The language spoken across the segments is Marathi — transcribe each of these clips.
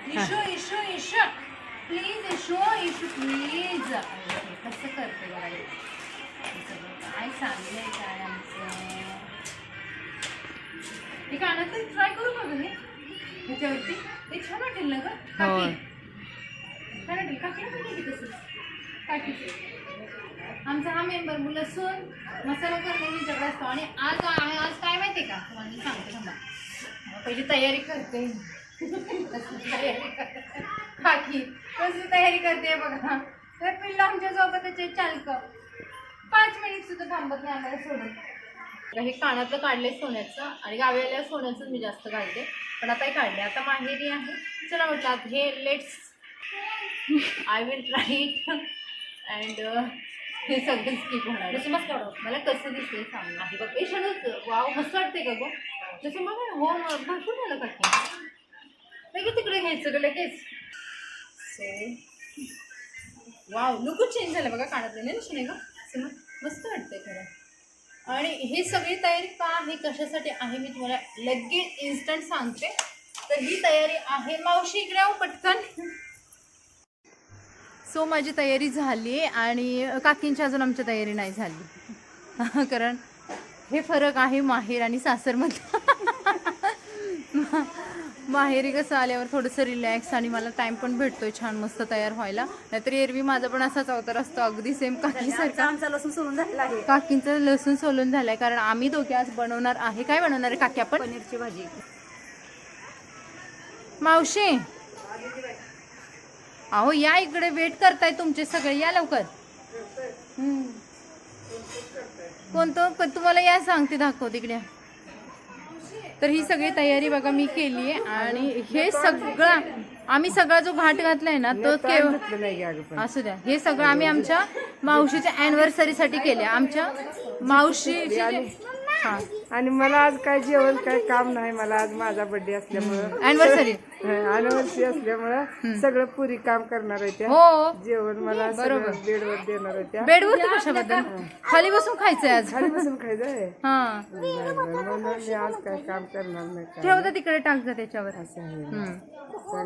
Issue issue issue please issue please. कसं करते बघा काय चाललंय काय आमचं. हे कानातलं ट्राय करू बघ हे ह्याच्यावरती. ते छान वाटेल ना ग काकी. काय वाटेल काकीला पण घे तसं काकीचं. आमचा हा मेंबर लसूण मसाला करणे जगडा असतो. आणि आज काय माहिती आहे का तुम्हाला मी सांगते थांबा. पहिली तयारी करते. काकी कशी तयारी करते बघा. तर पिल्लं आमच्या सोबत त्याचे चालक 5 मिनिट सुद्धा थांबत नाही आम्हाला सोडून. हे कानातलं काढले सोन्याचं आणि गावी आल्यावर सोन्याचं मी जास्त काढते. पण आता हे काढले. आता माहेरी आहे. चला म्हटलं आता हे let's I will try it and हे सगळं स्किप होणार. जसं मस्त वाटतं मला कसं दिसते सांग नाही बघ. एशानच वाव मस्त वाटते का गं. जसं बघा ना हो भरपूर झालं काकी. लगेच तिकडे घ्यायचं ग लगेच. सो वाव लुकच चेंज झालं बघा कानातले नाही का. मस्त वाटतंय खरं. आणि ही सगळी तयारी का आहे कशासाठी आहे मी तुम्हाला लगेच इन्स्टंट सांगते. तर ही तयारी आहे मावशी इकडे आहो पटकन. सो माझी तयारी झाली आणि काकींची अजून आमची तयारी नाही झाली. कारण हे फरक आहे माहेर आणि सासरमध्ये. माहेरी कसं आल्यावर थोडंसं रिलॅक्स आणि मला टाइम पण भेटतोय छान मस्त तयार व्हायला. नाहीतर एरवी माझा पण असाच अवतार असतो अगदी सेम काकीसारखा. आमचा लसूण सोलून झालेला आहे. काकींचं लसूण सोलून झालाय. कारण आम्ही दोघे आज बनवणार आहे. काय बनवणार आहे काकी आपण. पनीरची भाजी. मावशी अहो या इकडे वेट करताय तुमचे सगळे. या लवकर. कोणतं तुम्हाला या सांगते दाखव तिकडे. तर ही सगळी तयारी बघा मी केली आहे. आणि हे सगळं आम्ही सगळा जो घाट घातलाय ना तो केवळ असू द्या. हे सगळं आम्ही आमच्या मावशीच्या अॅनिव्हर्सरीसाठी केले. आमच्या मावशी हा. आणि मला आज काय जेवण काय काम नाही. मला आज माझा बर्थडे असल्यामुळं अॅनिव्हर्सरी असल्यामुळं सगळं पुरी काम करणार आहे त्या. हो जेवण मला बरोबर बेडवर देणार आहे त्या. बेडवरती कशाबद्दल खाली बसून खायचंय आज. खाली बसून खायचंय. हा मी आज काय काम करणार नाही. ठेवता तिकडे टाकजा त्याच्यावर. असं आहे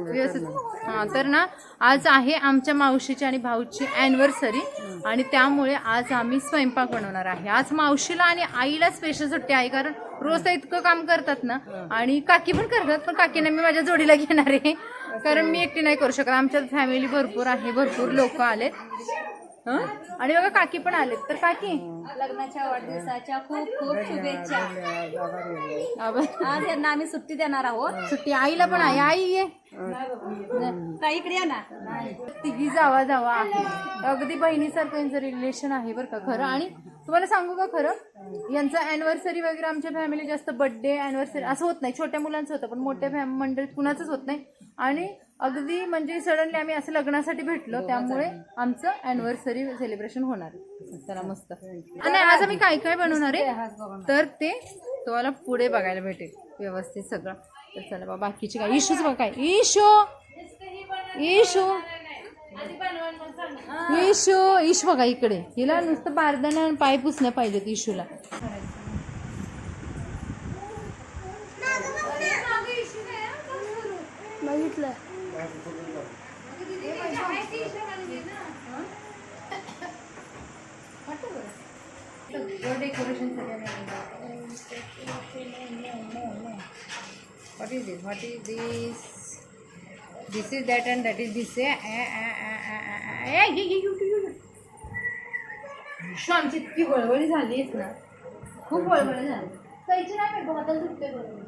व्यवस्थित. हा तर ना आज आहे आमच्या मावशीची आणि भाऊची अॅनिव्हर्सरी आणि त्यामुळे आज आम्ही स्वयंपाक बनवणार आहे. आज मावशीला आणि आईला स्पेशल सुट्टी आहे. कारण रोज तर इतकं काम करतात ना. आणि काकी पण करतात. पण काकीने मी माझ्या जोडीला घेणार आहे. कारण मी एकटी नाही करू शकत. आमच्यात फॅमिली भरपूर आहे. भरपूर लोक आलेत. आणि बघा काकी पण आलेत. तर काकी लग्नाच्या वाढदिवसाच्या खूप खूप शुभेच्छा. आज यांना आम्ही सुट्टी देणार आहोत. सुट्टी आईला पण आहे. आई ये इकडे या ना. तिघी जावा आहे. अगदी बहिणीसारखं यांचं रिलेशन आहे बरं का खरं. आणि तुम्हाला सांगू का खरं यांचं अॅनिव्हर्सरी वगैरे आमच्या फॅमिली जास्त बर्थडे अॅनिव्हर्सरी असं होत नाही. छोट्या मुलांचं होतं पण मोठ्या मंडळीत कुणाचंच होत नाही. आणि अगदी म्हणजे सडनली आम्ही असं लग्नासाठी भेटलो त्यामुळे आमचं अॅनिव्हर्सरी सेलिब्रेशन होणार आहे. चला मस्त. आणि आज आम्ही काय काय बनवणार आहे तर ते तुम्हाला पुढे बघायला भेटेल व्यवस्थित सगळं. तर चला बा बाकीची काय इशूच बघा. काय इशू बघा इकडे. हिला नुसतं बारदाना पाय पुसण्या पाहिजेत इशूला. बघितलं decoration What is this? This is that and that is this. आमची इतकी वळवळी झाली ना. खूप वळवळी झाली. जायची नाही बघा दुखते बरोबर.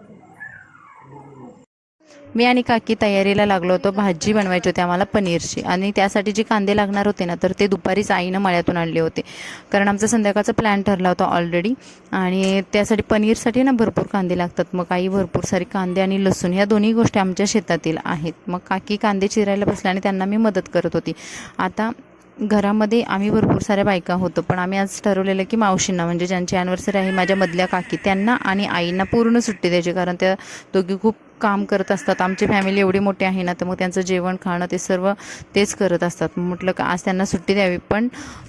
मी आणि काकी तयारीला लागलो होतो. भाजी बनवायची होती आम्हाला पनीरची. आणि त्यासाठी जे कांदे लागणार होते ना तर ते दुपारीच आईनं मळ्यातून आणले होते. कारण आमचा संध्याकाळचा प्लॅन ठरला होता ऑलरेडी. आणि त्यासाठी पनीरसाठी ना भरपूर कांदे लागतात. मग आई भरपूर सारे कांदे आणि लसूण ह्या दोन्ही गोष्टी आमच्या शेतातील आहेत. मग काकी कांदे चिरायला बसल्या आणि त्यांना मी मदत करत होती. आता घरामध्ये आम्ही भरपूर साऱ्या बायका होतो पण आम्ही आज ठरवलेलं की मावशींना म्हणजे ज्यांची अॅनिव्हर्सरी आहे माझ्या मधल्या काकी त्यांना आणि आईंना पूर्ण सुट्टी द्यायची. कारण त्या दोघी खूप काम करत असतात. आमची फॅमिली एवढी मोठी आहे ना, तर मग त्यांचं जेवण खाणं ते सर्व तेच करत असतात. म्हटलं का आज त्यांना सुट्टी द्यावी, पण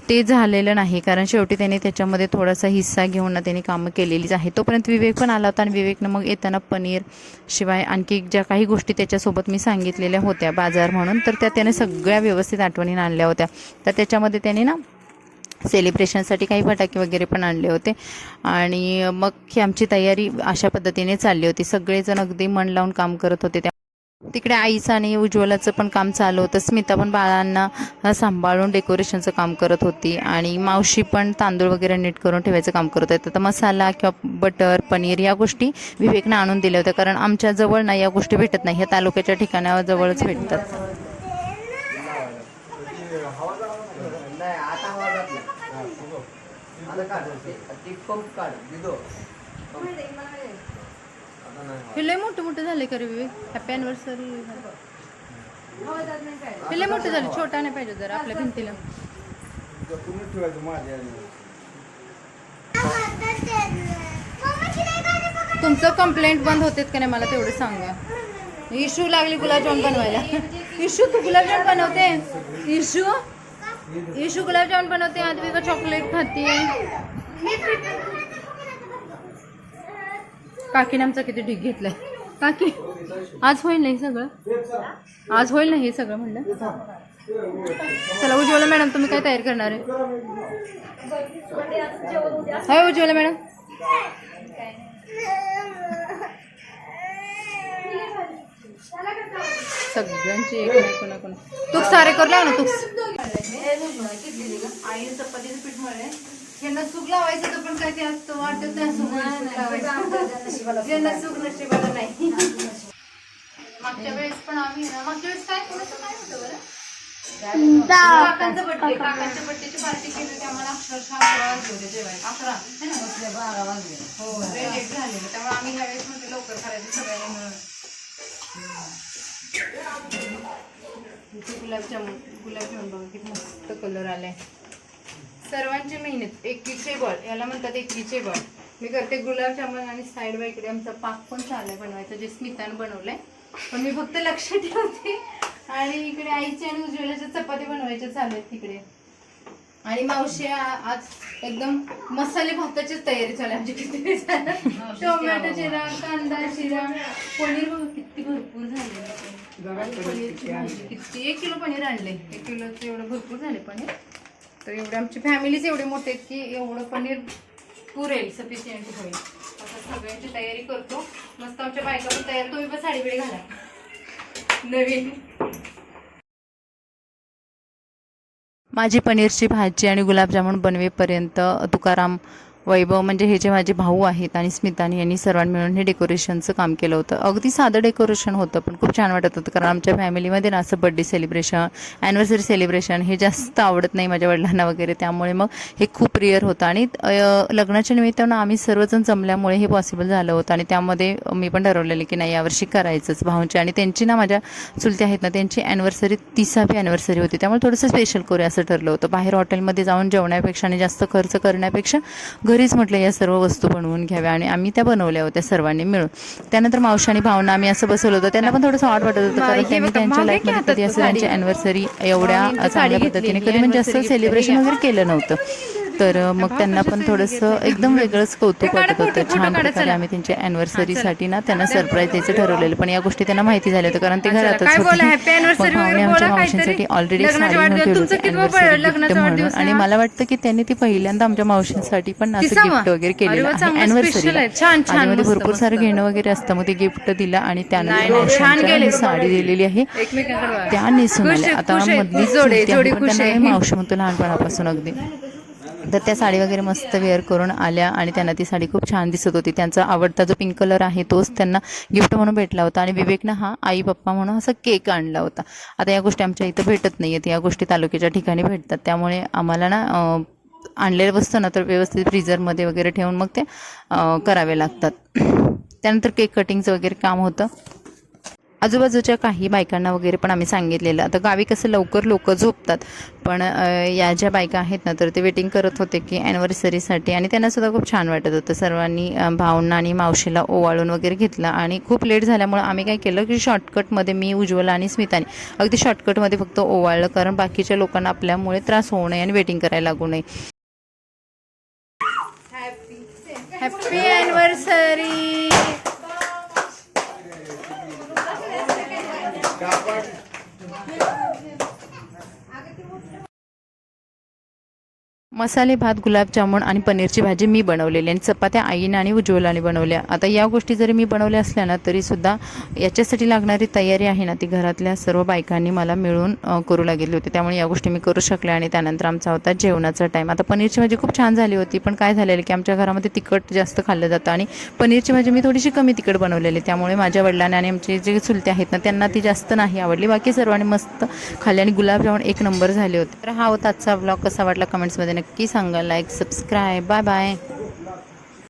ते झालेलं नाही, कारण शेवटी त्यांनी त्याच्यामध्ये थोडासा हिस्सा घेऊन ना त्यांनी कामं केलेलीच आहे. तोपर्यंत विवेक पण आला होता आणि विवेकनं मग येताना पनीर शिवाय आणखी ज्या काही गोष्टी त्याच्यासोबत मी सांगितलेल्या होत्या बाजार म्हणून, तर त्या त्याने सगळ्या व्यवस्थित आठवणीनं आणल्या होत्या. तर त्याच्यामध्ये त्याने ना सेलिब्रेशनसाठी काही फटाके वगैरे पण आणले होते. आणि मग ही आमची तयारी अशा पद्धतीने चालली होती. सगळेजण अगदी मन लावून काम करत होते. तिकडे आईचं आणि उज्ज्वलाचं पण काम चालू होतं. स्मिता पण बाळांना सांभाळून डेकोरेशनचं काम करत होती आणि मावशी पण तांदूळ वगैरे नीट करून ठेवायचं काम करत होते. तर मसाला किंवा बटर पनीर या गोष्टी विवेकनं आणून दिल्या होत्या, कारण आमच्या जवळ ना या गोष्टी भेटत नाही, ह्या तालुक्याच्या ठिकाणावर जवळच भेटतात. हे लय मोठं मोठं झाले का रे विवेक? Happy anniversary. हे लय मोठं झालं, छोटा नाही पाहिजे जरा आपल्या भिंतीला. तुमचं कंप्लेंट बंद होतेत का नाही मला तेवढं सांगा. इशू लागली गुलाबजाम बनवायला. इशू तू गुलाबजाम बनवते? इशू गुलाबजाम बनवते, आदविका चॉकलेट खाते. काकीने आमचं किती ढीक घेतलंय. काकी आज होईल नाही सगळं, आज होईल ना हे सगळं म्हणलं. चला उज्ज्वला मॅडम, तुम्ही काय तयारी करणार आहे? हाय उज्ज्वला मॅडम. सगळ्यांची एक कोणा तू सारे करू लाव ना तू. आई चपातीचं पीठ मळले, यांना सुख लावायचं तर पण काय ते असतं वाटत नाही. ज्यांना सुख नशिबाला नाही. मागच्या वेळेस पण आम्ही ना, मागच्या वेळेस काय कोणाचं काय होतं बरं, काकांचा बड्डे, काकांच्या बड्डेची पार्टी केली होती आम्हाला. अक्षरशः 11 वाजले होते जेवायला. 11 है ना, 12 वाजले. हो लेट झालेलं, त्यामुळे आम्ही ह्यावेळेस म्हणजे लवकर करायचं सगळ्यांनी मिळून. गुलाबजामुन बघा किती मस्त कलर आलाय. सर्वांची मेहनत, एकीचे बळ याला म्हणतात, एकीचे बळ. मी करते गुलाबजामुन आणि साईड बाय इकडे आमचा पाक पण चाललाय बनवायचा, जे स्मितानं बनवलंय, पण मी फक्त लक्ष ठेवते. आणि इकडे आईची आणि उज्ज्वलाच्या चपाती बनवायच्या चालू आहेत तिकडे. आणि मावशी आज एकदम मसाले भाताचीच तयारी चालू आहे आमची. किती टोमॅटो चिरा, कांदा चिरा, पनीर बघा किती भरपूर झाले. पनीरची भाजी किती, 1 किलो पनीर आणले. 1 किलोचं एवढं भरपूर झाले पनीर. तर एवढे आमची फॅमिलीच एवढे मोठे आहेत की एवढं पनीर पुरेल, सफिशियंट होईल. आता सगळ्यांची तयारी करतो. मस्त आमच्या बायका पण तयार. तुम्ही पण साडी बिडी घाला नवीन. माझी पनीरची भाजी आणि गुलाबजामुन बनवेपर्यंत तुकाराम, वैभव म्हणजे हे जे माझे भाऊ आहेत आणि स्मितानी यांनी सर्वांनी मिळून हे डेकोरेशनचं काम केलं होतं. अगदी साधं डेकोरेशन होतं, पण खूप छान वाटत होतं, कारण आमच्या फॅमिलीमध्ये ना असं बड्डे सेलिब्रेशन, ॲनिव्हर्सरी सेलिब्रेशन हे जास्त आवडत नाही माझ्या वडिलांना वगैरे. त्यामुळे मग हे खूप रिअर होतं. आणि लग्नाच्या निमित्तानं आम्ही सर्वजण जमल्यामुळे हे पॉसिबल झालं होतं. आणि त्यामध्ये मी पण ठरवलेलं की नाही यावर्षी करायचंच. भाऊंची आणि त्यांची ना, माझ्या चुलते आहेत ना, त्यांची ॲनिव्हर्सरी 30वी ॲनिव्हर्सरी होती, त्यामुळे थोडंसं स्पेशल करूया असं ठरलं होतं. बाहेर हॉटेलमध्ये जाऊन जेवण्यापेक्षा आणि जास्त खर्च करण्यापेक्षा घरीच म्हटलं या सर्व वस्तू बनवून घ्याव्या. आणि आम्ही त्या बनवल्या होत्या सर्वांनी मिळून. त्यानंतर मावशी आणि भावना आम्ही असं बसवलं होतं. त्यांना पण थोडंसं ऑड वाटत होतं, कारण त्यांनी त्यांच्या लाईफमध्ये कधी असं त्यांची ॲनिव्हर्सरी एवढ्या चांगल्या पद्धतीने कधी म्हणजे असं सेलिब्रेशन वगैरे केलं नव्हतं. तर मग त्यांना पण थोडंसं एकदम वेगळंच कौतुक वाटत होतं. छान प्रकारे आम्ही त्यांच्या ॲनिव्हर्सरीसाठी ना त्यांना सरप्राईज द्यायचं ठरवलेलं, पण या गोष्टी त्यांना माहिती झाल्या होत्या, कारण ते घरातच होते. आमच्या मावशींसाठी ऑलरेडी साडी घेऊन ठेवली होती ॲनिव्हर्सरी गिफ्ट म्हणून. आणि मला वाटतं की त्यांनी ती पहिल्यांदा आमच्या मावशींसाठी पण असं गिफ्ट वगैरे केलेलं आहे ॲनिव्हर्सरीला. आणि भरपूर सारं घेणं वगैरे असतं, मग ते गिफ्ट दिलं आणि त्यानंतर मावशींची साडी दिलेली आहे त्या नेसून आल्या. आता मधली मावशी म्हणतो लहानपणापासून अगदी, तर त्या साडी वगैरे मस्त वेअर करून आल्या आणि त्यांना ती साडी खूप छान दिसत होती. त्यांचा आवडता जो पिंक कलर आहे तोच त्यांना गिफ्ट म्हणून भेटला होता. आणि विवेकनं हा आई पप्पा म्हणून असा केक आणला होता. आता या गोष्टी आमच्या इथं भेटत नाही आहेत, या गोष्टी तालुक्याच्या ठिकाणी भेटतात. त्यामुळे आम्हाला ना आणलेल्या वस्तू ना तर व्यवस्थित फ्रीजरमध्ये वगैरे ठेवून मग ते करावे लागतात. त्यानंतर केक कटिंगचं वगैरे काम होतं. आजूबाजूच्या काही बायकांना वगैरे पण आम्ही सांगितलेलं. आता गावी कसं लवकर लोक झोपतात, पण या ज्या बायका आहेत ना तर ते वेटिंग करत होते की ॲनिव्हर्सरीसाठी, आणि त्यांनासुद्धा खूप छान वाटत होतं. सर्वांनी भावना आणि मावशीला ओवाळून वगैरे घेतला, आणि खूप लेट झाल्यामुळे आम्ही काय केलं की शॉर्टकटमध्ये मी, उज्ज्वला आणि स्मिताने अगदी शॉर्टकटमध्ये फक्त ओवाळलं, कारण बाकीच्या लोकांना आपल्यामुळे त्रास होऊ नये आणि वेटिंग करायला लागू नये. Happy anniversary. मसाले भात, गुलाबजामुन आणि पनीरची भाजी मी बनवलेली, आणि चपात्या आईने आणि उज्ज्वलाने बनवल्या. आता या गोष्टी जरी मी बनवल्या असल्या ना तरीसुद्धा याच्यासाठी लागणारी तयारी आहे ना ती घरातल्या सर्व बायकांनी मला मिळून करू लागली होती. त्यामुळे या गोष्टी मी करू शकले, आणि त्यानंतर आमचा होता जेवणाचा टाईम. आता पनीरची भाजी खूप छान झाली होती, पण काय झालेलं की आमच्या घरामध्ये तिखट जास्त खाल्लं जातं, आणि पनीरची भाजी मी थोडीशी कमी तिखट बनवलेली, त्यामुळे माझ्या वडिलांनी आणि आमचे जे चुलते आहेत ना त्यांना ती जास्त नाही आवडली. बाकी सर्वांनी मस्त खाल्ली, आणि गुलाबजामुन एक नंबर झाले होते. तर हा होता आजचा व्लॉग. कसा वाटला कमेंट्समध्ये नक्की सांगा. Like, subscribe. Bye bye.